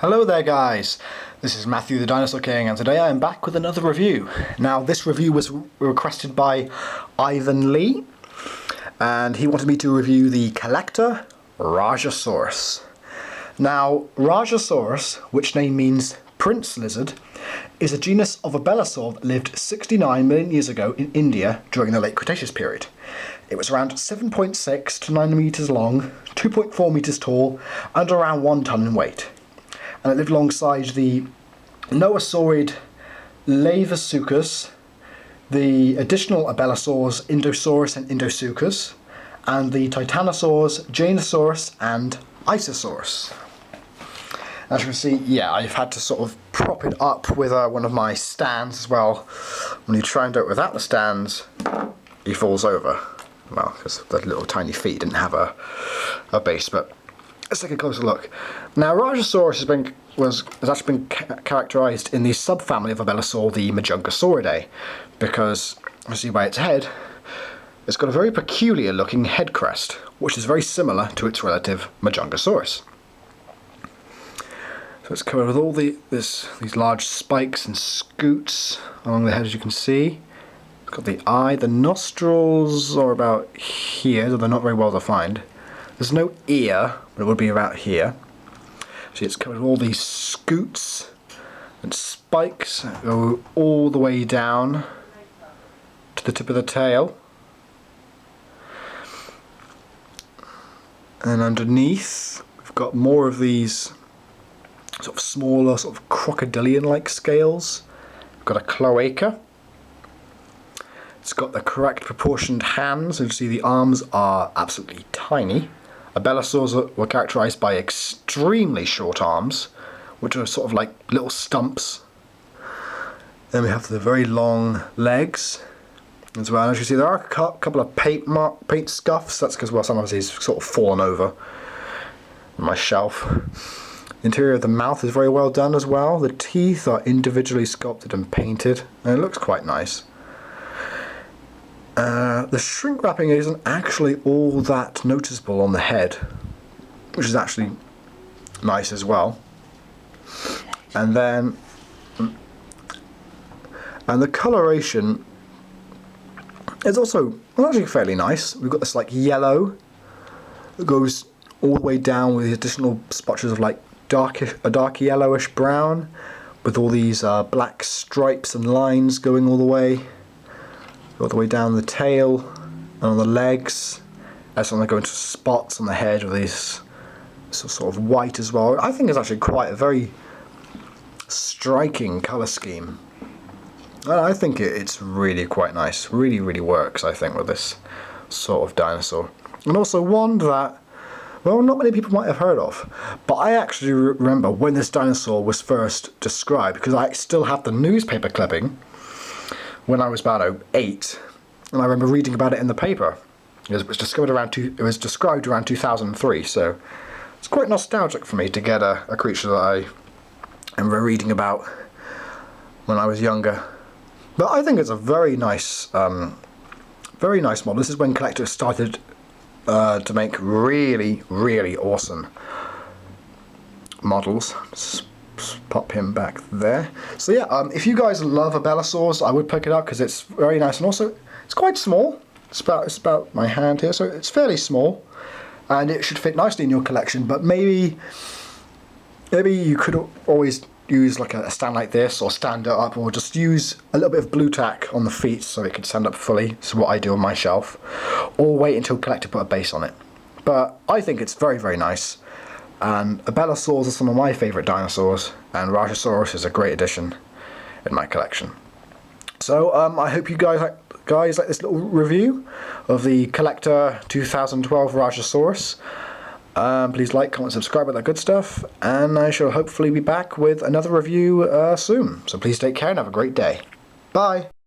Hello there guys, this is Matthew the Dinosaur King and today I am back with another review. Now this review was requested by Ivan Lee and he wanted me to review the CollectA Rajasaurus. Now Rajasaurus, which name means prince lizard, is a genus of abelisaur that lived 69 million years ago in India during the late Cretaceous period. It was around 7.6 to 9 meters long, 2.4 meters tall and around 1 ton in weight. And it lived alongside the Noasaurid Lavasuchus, the additional abelisaurs Indosaurus and Indosuchus, and the Titanosaurs Jainosaurus and Isosaurus. As you can see, yeah, I've had to sort of prop it up with one of my stands as well. When you try and do it without the stands, he falls over. Well, because the little tiny feet didn't have a base, but let's take a closer look. Now, Rajasaurus has actually been characterised in the subfamily of abelisaur, the Majungasauridae, because, you see by its head, it's got a very peculiar looking head crest, which is very similar to its relative Majungasaurus. So it's covered with all these large spikes and scoots along the head, as you can see. It's got the eye, the nostrils are about here, though they're not very well defined. There's no ear, but it would be about here. See, it's covered with all these scoots and spikes that go all the way down to the tip of the tail. And underneath, we've got more of these sort of smaller, sort of crocodilian-like scales. We've got a cloaca. It's got the correct proportioned hands. You see the arms are absolutely tiny. Abelisaurs were characterised by extremely short arms, which are sort of like little stumps. Then we have the very long legs as well. As you see, there are a couple of paint scuffs. That's because, well, sometimes he's sort of fallen over on my shelf. The interior of the mouth is very well done as well. The teeth are individually sculpted and painted, and it looks quite nice. The shrink wrapping isn't actually all that noticeable on the head, which is actually nice as well. And then, and the coloration is also actually fairly nice. We've got this like yellow that goes all the way down with the additional splotches of like a dark yellowish brown, with all these black stripes and lines going all the way down the tail and on the legs. As when they go into spots on the head with these sort of white as well. I think it's actually quite a very striking colour scheme. I think it's really quite nice. Really, really works, I think, with this sort of dinosaur. And also one that, well, not many people might have heard of. But I actually remember when this dinosaur was first described, because I still have the newspaper clipping when I was about 8, and I remember reading about it in the paper. It was described around 2003, so it's quite nostalgic for me to get a creature that I remember reading about when I was younger. But I think it's a very nice model. This is when collectors started to make really, really awesome models. Pop him back there. So yeah, if you guys love abelisaurs, I would pick it up because it's very nice, and also it's quite small. It's about my hand here, so it's fairly small, and it should fit nicely in your collection. But maybe you could always use like a stand like this, or stand it up, or just use a little bit of blue tack on the feet so it could stand up fully. This is what I do on my shelf, or wait until collector put a base on it. But I think it's very, very nice. And abelisaurs are some of my favourite dinosaurs, and Rajasaurus is a great addition in my collection. So I hope you guys like this little review of the CollectA 2012 Rajasaurus. Please like, comment, subscribe, all that good stuff, and I shall hopefully be back with another review soon. So please take care and have a great day. Bye!